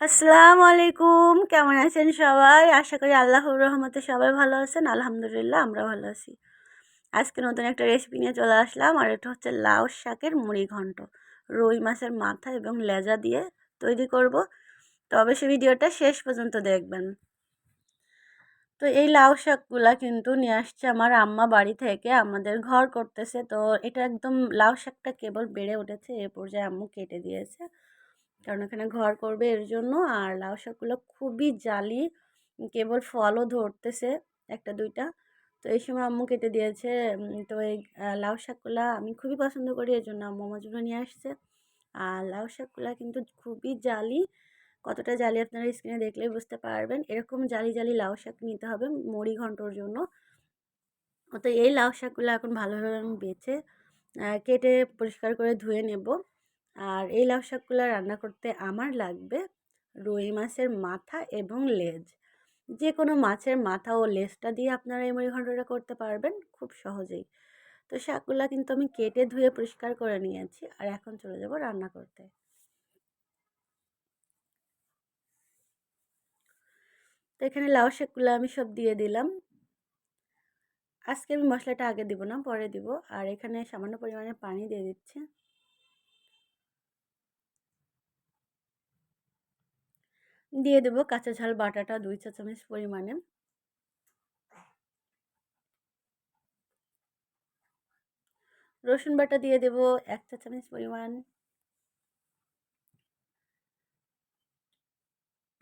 আসসালামু আলাইকুম, কেমন আছেন সবাই? আশা করি আল্লাহর রহমতে সবাই ভালো আছেন। আলহামদুলিল্লাহ আমরা ভালো আছি। আজকে নতুন একটা রেসিপি নিয়ে চলে আসলাম, আর এটা হচ্ছে লাউ শাকের মুড়ি ঘন্ট। রুই মাছের মাথা এবং লেজা দিয়ে তৈরি করব। তো অবশ্যই ভিডিওটা শেষ পর্যন্ত দেখবেন। তো এই লাউ শাকগুলা কিন্তু নিয়ে আসছে আমার আম্মা বাড়ি থেকে, আমাদের ঘর করতেছে। তো এটা একদম লাউ শাকটা কেবল বেড়ে উঠেছে, এ পর্যায়ে আম্মু কেটে দিয়েছে, কারণ এখানে ঘর করবে এর জন্য। আর লাউ শাকগুলো খুবই জালি, কেবল ফলও ধরতেছে একটা দুইটা। তো এই সময় আম্মু কেটে দিয়েছে। তো এই লাউ শাকগুলা আমি খুবই পছন্দ করি, এর জন্য আম্মু আমার জন্য নিয়ে আসছে। আর লাউ শাকগুলা কিন্তু খুবই জালি, কতটা জালি আপনারা স্ক্রিনে দেখলেই বুঝতে পারবেন। এরকম জালি জালি লাউ শাক নিতে হবে মুড়ি ঘন্টর জন্য। তো এই লাউ শাকগুলো এখন ভালোভাবে আমি বেছে কেটে পরিষ্কার করে ধুয়ে নেব। আর এই লাউ শাকগুলো রান্না করতে আমার লাগবে রুই মাছের মাথা এবং লেজ। যে কোনো মাছের মাথা ও লেজটা দিয়ে আপনারা এই মুড়ি ঘন্টটা করতে পারবেন খুব সহজেই। তো শাকগুলো কিন্তু আমি কেটে ধুয়ে পরিষ্কার করে নিয়েছি, আর এখন চলে যাব রান্না করতে। তো এখানে লাউ শাকগুলো আমি সব দিয়ে দিলাম। আজকে আমি মশলাটা আগে দিব না, পরে দিব। আর এখানে সামান্য পরিমাণে পানি দিয়ে দিচ্ছি। দিয়ে দেবো কাঁচা ঝাল বাটাটা 2 চা চামচ পরিমাণে। রসুন বাটা দিয়ে দেবো 1 চা চামচ পরিমাণ।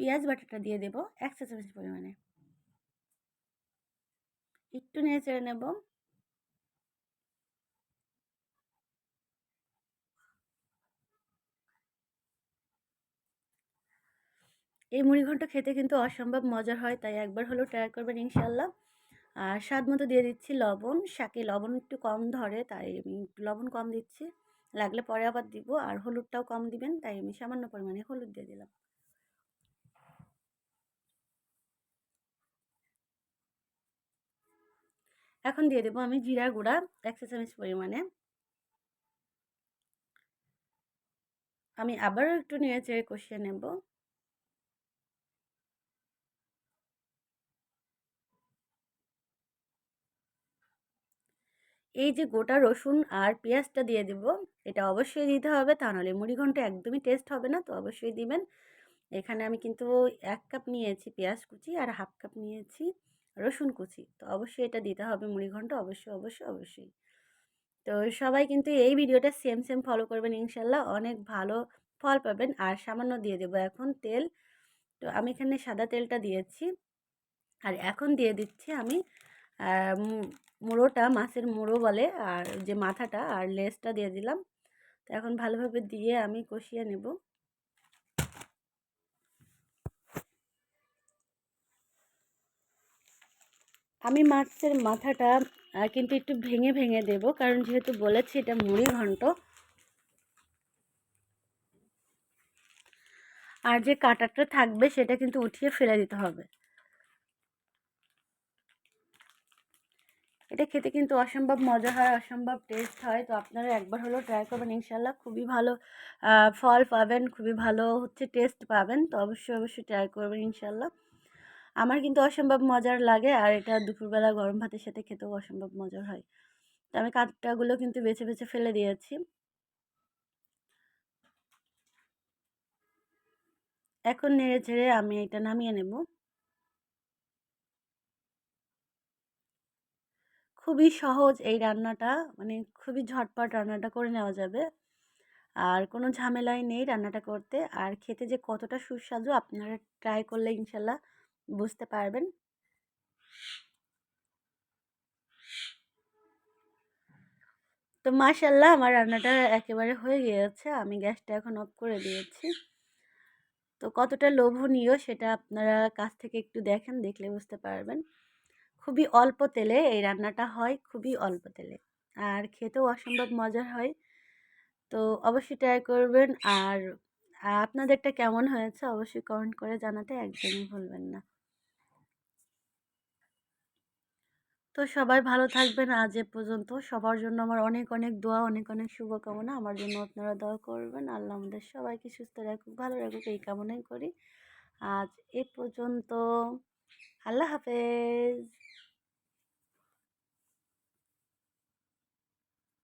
পেঁয়াজ বাটাটা দিয়ে দেবো 1 চা চামচ পরিমাণে। একটু নেড়ে চেড়ে নেব। এই মুড়ি ঘন্ট খেতে কিন্তু অসম্ভব মজার হয়, তাই একবার হলেও ট্রাই করবেন ইনশাল্লাহ। আর স্বাদ মতো দিয়ে দিচ্ছি লবণ। শাকে লবণ একটু কম ধরে, তাই আমি একটু লবণ কম দিচ্ছি। লাগলে পরে আবার দিব। আর হলুদটাও কম দিবেন, তাই আমি সামান্য পরিমাণে হলুদ দিয়ে দিলাম। এখন দিয়ে দেবো আমি জিরার গুঁড়া 1 চা চামচ পরিমাণে। আমি আবারও একটু নেড়ে চেড়ে কষিয়ে নেব। এই যে গোটা রসুন আর পেঁয়াজটা দিয়ে দেব, এটা অবশ্যই দিতে হবে, তা নাহলে মুড়িঘণ্ট একদমই টেস্ট হবে না। তো অবশ্যই দিবেন। এখানে আমি কিন্তু 1 কাপ নিয়েছি পেঁয়াজ কুচি, আর হাফ কাপ নিয়েছি রসুন কুচি। তো অবশ্যই এটা দিতে হবে মুড়িঘণ্ট, অবশ্যই অবশ্যই অবশ্যই। তো সবাই কিন্তু এই ভিডিওটা সেম সেম ফলো করবেন, ইনশাল্লাহ অনেক ভালো ফল পাবেন। আর সামান্য দিয়ে দেবো এখন তেল। তো আমি এখানে সাদা তেলটা দিয়েছি। আর এখন দিয়ে দিচ্ছি আমি মুড়োটা, মাছের মুড়ো বলে, আর যে মাথাটা আর লেজটা দিয়ে দিলাম। তো এখন ভালোভাবে দিয়ে আমি কষিয়ে নেব। আমি মাছের মাথাটা কিন্তু একটু ভেঙে ভেঙে দেব, কারণ যেহেতু বলেছি এটা মুড়ি ঘন্ট। আর যে কাঁটাটা থাকবে সেটা কিন্তু উঠিয়ে ফেলে দিতে হবে। এটা খেতে কিন্তু অসম্ভব মজা হয়, অসম্ভব টেস্ট হয়। তো আপনারা একবার হলেও ট্রাই করবেন, ইনশাল্লাহ খুবই ভালো ফল পাবেন, খুবই ভালো হচ্ছে টেস্ট পাবেন। তো অবশ্যই অবশ্যই ট্রাই করবেন ইনশাল্লাহ। আমার কিন্তু অসম্ভব মজার লাগে, আর এটা দুপুরবেলা গরম ভাতের সাথে খেতেও অসম্ভব মজার হয়। তো আমি কাঁটাগুলো কিন্তু বেছে বেছে ফেলে দিয়েছি। এখন নেড়ে ছেড়ে আমি এটা নামিয়ে নেব। খুবই সহজ এই রান্নাটা, মানে খুবই ঝটপট রান্নাটা করে নেওয়া যাবে। আর কোনো ঝামেলাই নেই রান্নাটা করতে। আর খেতে যে কতটা সুস্বাদু আপনারা ট্রাই করলে ইনশাল্লাহ বুঝতে পারবেন। তো মাশাল্লাহ আমার রান্নাটা একেবারে হয়ে গিয়েছে, আমি গ্যাসটা এখন অফ করে দিয়েছি। তো কতটা লোভনীয় সেটা আপনারা কাছ থেকে একটু দেখেন, দেখলে বুঝতে পারবেন। খুবই অল্প তেলে এই রান্নাটা হয়, খুবই অল্প তেলে। আর খেতেও অসম্ভব মজার হয়। তো অবশ্যই ট্রাই করবেন। আর আপনাদেরটা কেমন হয়েছে অবশ্যই কমেন্ট করে জানাতে একদমই ভুলবেন না। তো সবাই ভালো থাকবেন। আজ এ পর্যন্ত। সবার জন্য আমার অনেক অনেক দোয়া, অনেক অনেক শুভকামনা। আমার জন্য আপনারা দোয়া করবেন। আল্লাহ আমাদের সবাইকে সুস্থ রাখুক, ভালো রাখুক, এই কামনাই করি। আজ এ পর্যন্ত। আল্লাহ হাফেজ।